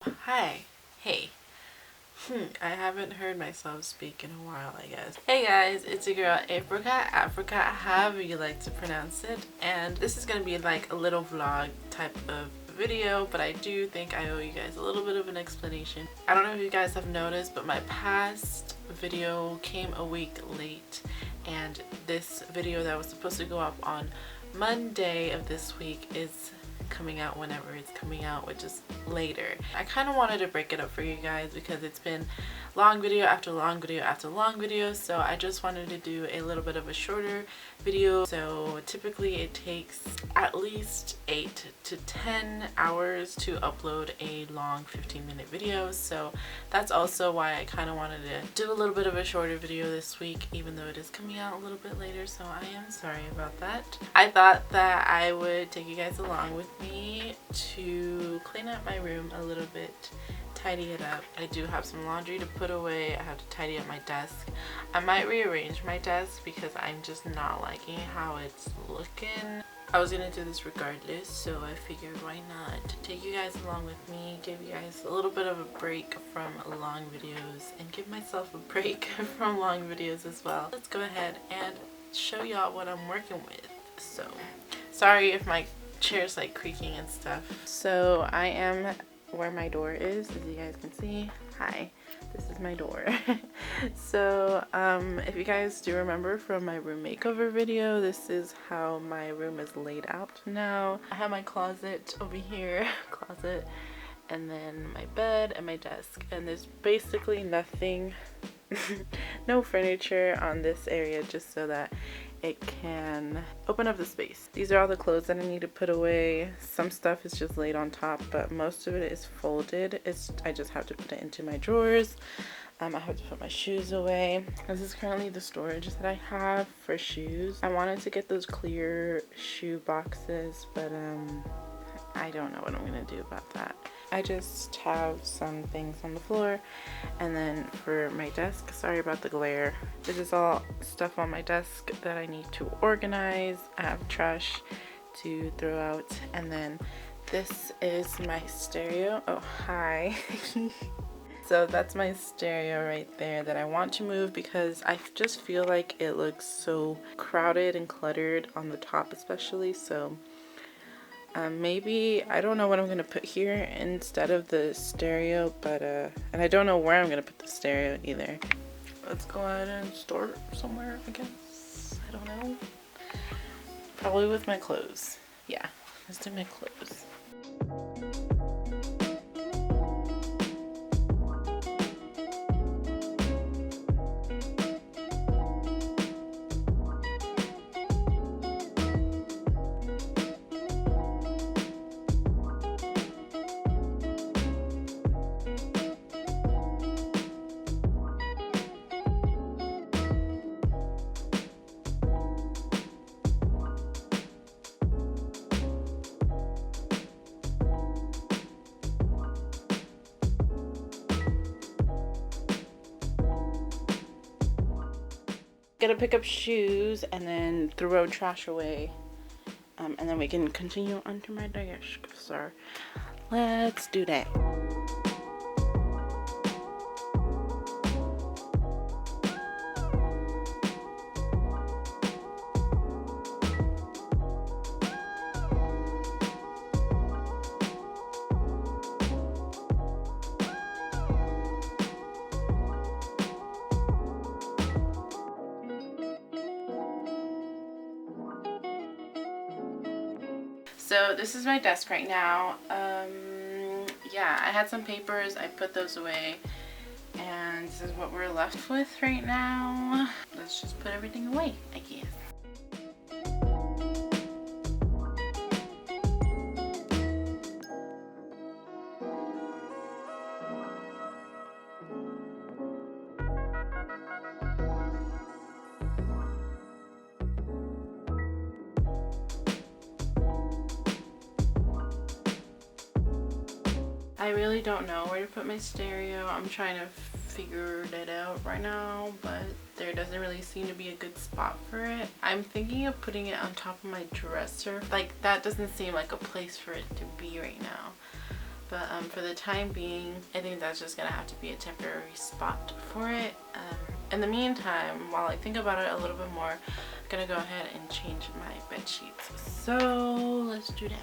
Hi. Hey. I haven't heard myself speak in a while, I guess. Hey guys, it's your girl Africa, however you like to pronounce it. And this is gonna be like a little vlog type of video, but I do think I owe you guys a little bit of an explanation. I don't know if you guys have noticed, but my past video came a week late, and this video that was supposed to go up on Monday of this week is coming out whenever it's coming out, which is later. I kind of wanted to break it up for you guys because it's been long video after long video after long video, so I just wanted to do a little bit of a shorter video. So typically it takes at least 8 to 10 hours to upload a long 15-minute video, so that's also why I kind of wanted to do a little bit of a shorter video this week, even though it is coming out a little bit later, so I am sorry about that. I thought that I would take you guys along with me to clean up my room a little bit, tidy it up. I do have some laundry to put away. I have to tidy up my desk. I might rearrange my desk because I'm just not liking how it's looking. I was gonna do this regardless, so I figured why not take you guys along with me, give you guys a little bit of a break from long videos, and give myself a break from long videos as well. Let's go ahead and show y'all what I'm working with. So sorry if my chair's like creaking and stuff. So I am where my door is, as you guys can see. Hi, this is my door. So if you guys do remember from my room makeover video, this is how my room is laid out now. I have my closet over here, closet, and then my bed and my desk, and there's basically nothing no furniture on this area, just so that it can open up the space. These are all the clothes that I need to put away. Some stuff is just laid on top, but most of it is folded. I just have to put it into my drawers. I have to put my shoes away. This is currently the storage that I have for shoes. I wanted to get those clear shoe boxes, but I don't know what I'm gonna do about that. I just have some things on the floor, and then for my desk, sorry about the glare, this is all stuff on my desk that I need to organize. I have trash to throw out, and then this is my stereo. Oh, hi. So that's my stereo right there that I want to move because I just feel like it looks so crowded and cluttered on the top especially. So maybe, I don't know what I'm gonna put here instead of the stereo, but and I don't know where I'm gonna put the stereo either. Let's go ahead and store it somewhere, I guess. I don't know. Probably with my clothes. Yeah, let's do my clothes. Gonna pick up shoes and then throw trash away, and then we can continue onto my desk. So let's do that. So this is my desk right now. Yeah, I had some papers, I put those away, and this is what we're left with right now. Let's just put everything away, I guess. I really don't know where to put my stereo. I'm trying to figure that out right now, but there doesn't really seem to be a good spot for it. I'm thinking of putting it on top of my dresser. Like, that doesn't seem like a place for it to be right now. But for the time being, I think that's just gonna have to be a temporary spot for it. In the meantime, while I think about it a little bit more, I'm gonna go ahead and change my bed sheets. So let's do that.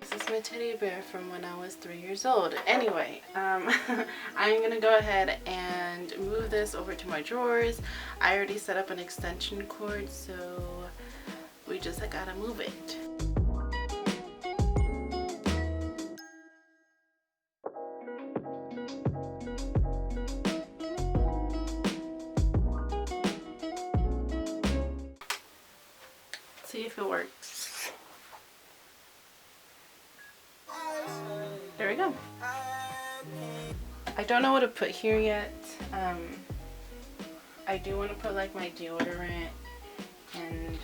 This is my teddy bear from when I was 3 years old. Anyway, I'm gonna go ahead and move this over to my drawers. I already set up an extension cord, so we just gotta move it. See if it works. There we go. I don't know what to put here yet. I do want to put like my deodorant and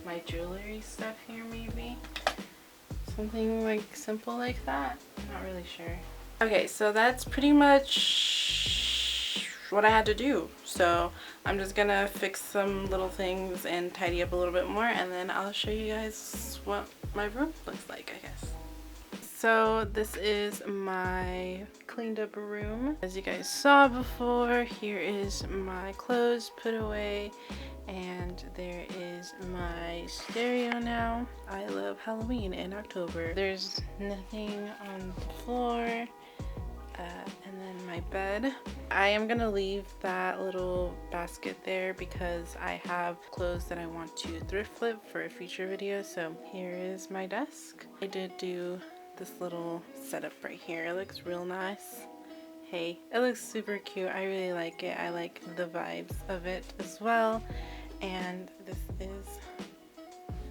my jewelry stuff here, maybe. Something like simple like that. I'm not really sure. Okay, so that's pretty much what I had to do. So I'm just gonna fix some little things and tidy up a little bit more, and then I'll show you guys what my room looks like, I guess. So this is my cleaned up room. As you guys saw before, here is my clothes put away, and there is my stereo now. I love Halloween in October. There's nothing on the floor. And then my bed. I am gonna leave that little basket there because I have clothes that I want to thrift flip for a future video. So here is my desk. I did do this little setup right here. It looks real nice. Hey, it looks super cute. I really like it. I like the vibes of it as well. And this is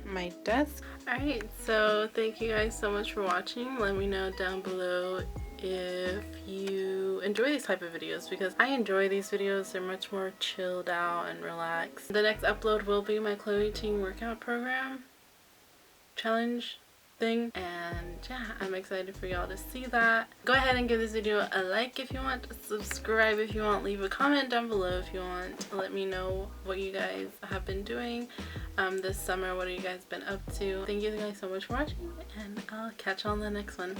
my desk. Alright, so thank you guys so much for watching. Let me know down below if you enjoy these type of videos, because I enjoy these videos. They're much more chilled out and relaxed. The next upload will be my Chloe Ting workout program challenge thing, and yeah, I'm excited for y'all to see that. Go ahead and give this video a like if you want, subscribe if you want, leave a comment down below if you want. Let me know what you guys have been doing this summer. What have you guys been up to? Thank you guys so much for watching, and I'll catch you on the next one.